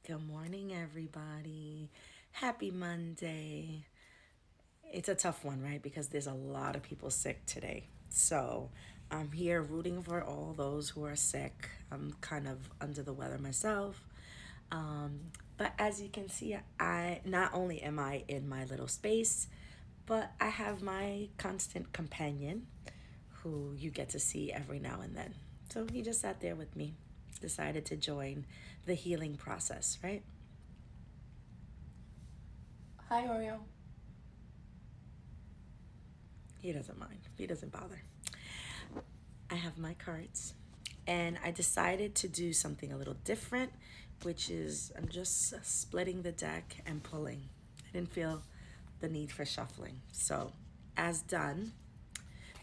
Good morning, everybody. Happy Monday. It's a tough one, right? Because there's a lot of people sick today. So I'm here rooting for all those who are sick. I'm kind of under the weather myself. But as you can see, I not only am I in my little space, but I have my constant companion who you get to see every now and then. So he just sat there with me, decided to join the healing process, right? Hi, Oreo. He doesn't mind. He doesn't bother. I have my cards. And I decided to do something a little different, which is I'm just splitting the deck and pulling. I didn't feel the need for shuffling. So, as done,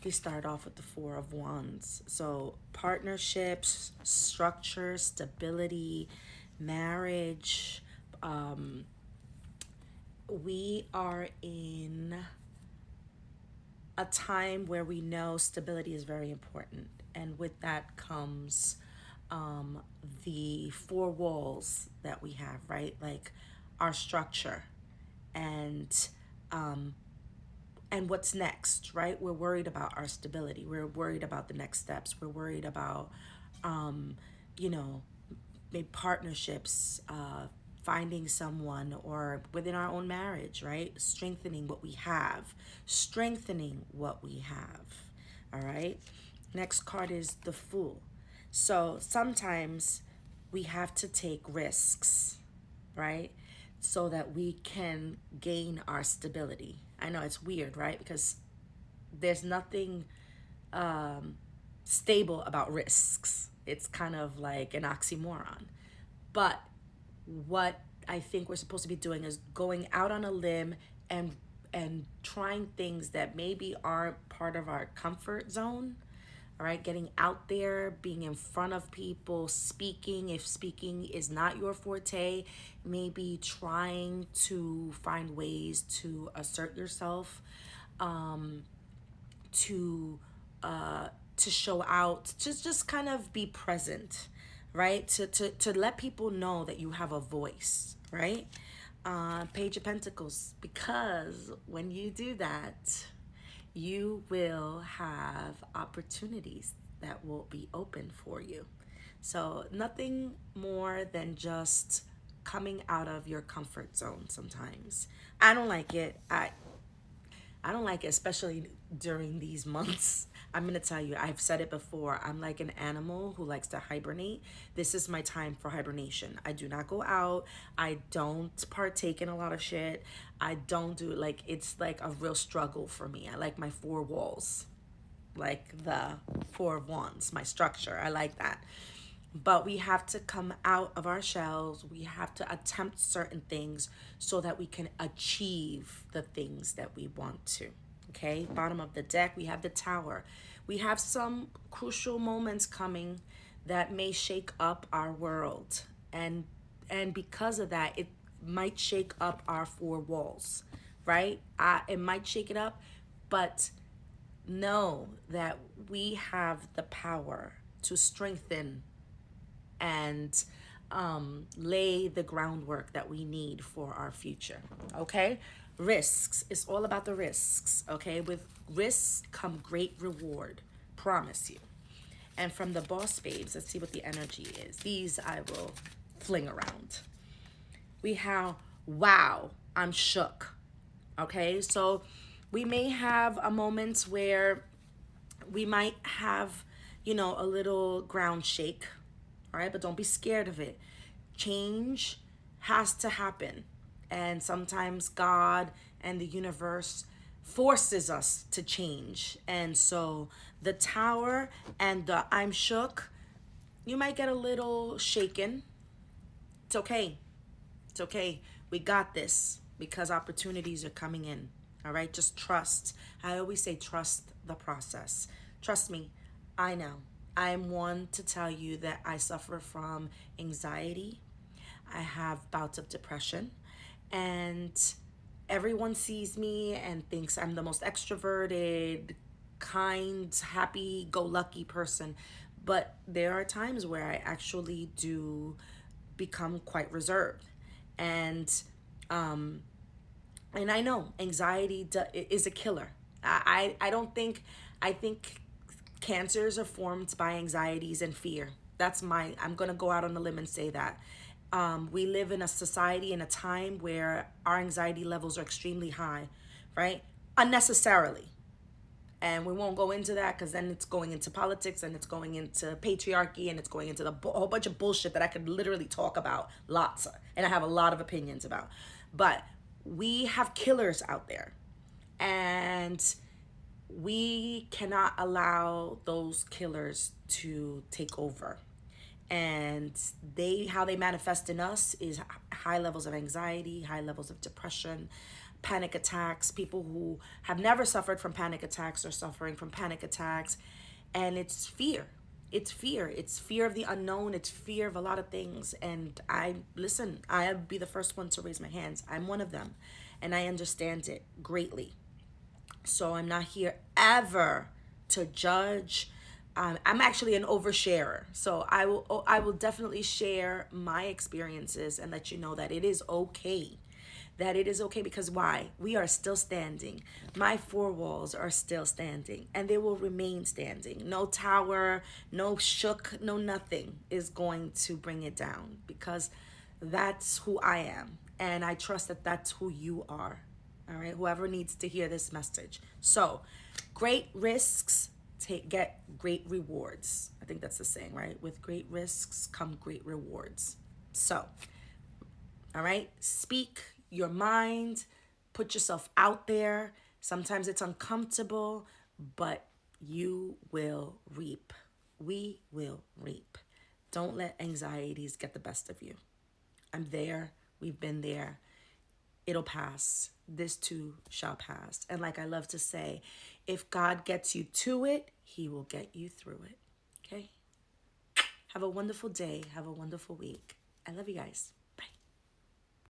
we start off with the Four of Wands. So, partnerships, structure, stability, marriage. We are in a time where we know stability is very important. And with that comes the four walls that we have, right? Like our structure and and what's next, right? We're worried about our stability. We're worried about the next steps. We're worried about, you know, maybe partnerships, finding someone, or within our own marriage, right? Strengthening what we have, strengthening what we have. All right. Next card is the Fool. So sometimes we have to take risks, right? So that we can gain our stability. I know it's weird, right? Because there's nothing stable about risks. It's kind of like an oxymoron. But what I think we're supposed to be doing is going out on a limb and trying things that maybe aren't part of our comfort zone. All right, getting out there, being in front of people, speaking. If speaking is not your forte, maybe trying to find ways to assert yourself, to to show out, just kind of be present, right? To let people know that you have a voice, right? Page of Pentacles, because when you do that, you will have opportunities that will be open for you. So nothing more than just coming out of your comfort zone sometimes. I don't like it. I don't like it, especially during these months. I'm going to tell you, I've said it before. I'm like an animal who likes to hibernate. This is my time for hibernation. I do not go out. I don't partake in a lot of shit. I don't do like, it's like a real struggle for me. I like my four walls, like the Four of Wands, my structure. I like that. But we have to come out of our shells. We have to attempt certain things so that we can achieve the things that we want to. Okay, bottom of the deck, we have the Tower. We have some crucial moments coming that may shake up our world. And because of that, it might shake up our four walls, right? It might shake it up, but know that we have the power to strengthen and lay the groundwork that we need for our future. Okay? Risks. It's all about the risks. Okay? With risks come great reward. Promise you. And from the Boss Babes, let's see what the energy is. These I will fling around. We have, wow, I'm shook. Okay? So we may have a moment where we might have, a little ground shake, all right? But don't be scared of it. Change has to happen. And sometimes God and the universe forces us to change. And so the Tower and the I'm shook, you might get a little shaken. It's okay. It's okay. We got this because opportunities are coming in. All right? Just trust. I always say trust the process. Trust me. I know. I'm one to tell you that I suffer from anxiety. I have bouts of depression. And everyone sees me and thinks I'm the most extroverted, kind, happy go lucky person. But there are times where I actually do become quite reserved. And and I know anxiety is a killer. I don't think, I think cancers are formed by anxieties and fear. I'm going to go out on a limb and say that. We live in a society, in a time where our anxiety levels are extremely high, right? Unnecessarily. And we won't go into that because then it's going into politics and it's going into patriarchy and it's going into a whole bunch of bullshit that I could literally talk about lots of, and I have a lot of opinions about. But we have killers out there, and we cannot allow those killers to take over. And how they manifest in us is high levels of anxiety, high levels of depression, panic attacks. People who have never suffered from panic attacks are suffering from panic attacks. And it's fear. It's fear. It's fear of the unknown. It's fear of a lot of things. And I'll be the first one to raise my hands. I'm one of them. And I understand it greatly. So I'm not here ever to judge. I'm actually an oversharer. So I will definitely share my experiences and let you know that it is okay. That it is okay, because why? We are still standing. My four walls are still standing, and they will remain standing. No tower, no shook, no nothing is going to bring it down, because that's who I am. And I trust that that's who you are. All right, whoever needs to hear this message. So, great risks get great rewards. I think that's the saying, right? With great risks come great rewards. So, all right, speak your mind, put yourself out there. Sometimes it's uncomfortable, but you will reap. We will reap. Don't let anxieties get the best of you. I'm there. We've been there. It'll pass. This too shall pass. And like I love to say, if God gets you to it, he will get you through it. Okay? Have a wonderful day. Have a wonderful week. I love you guys.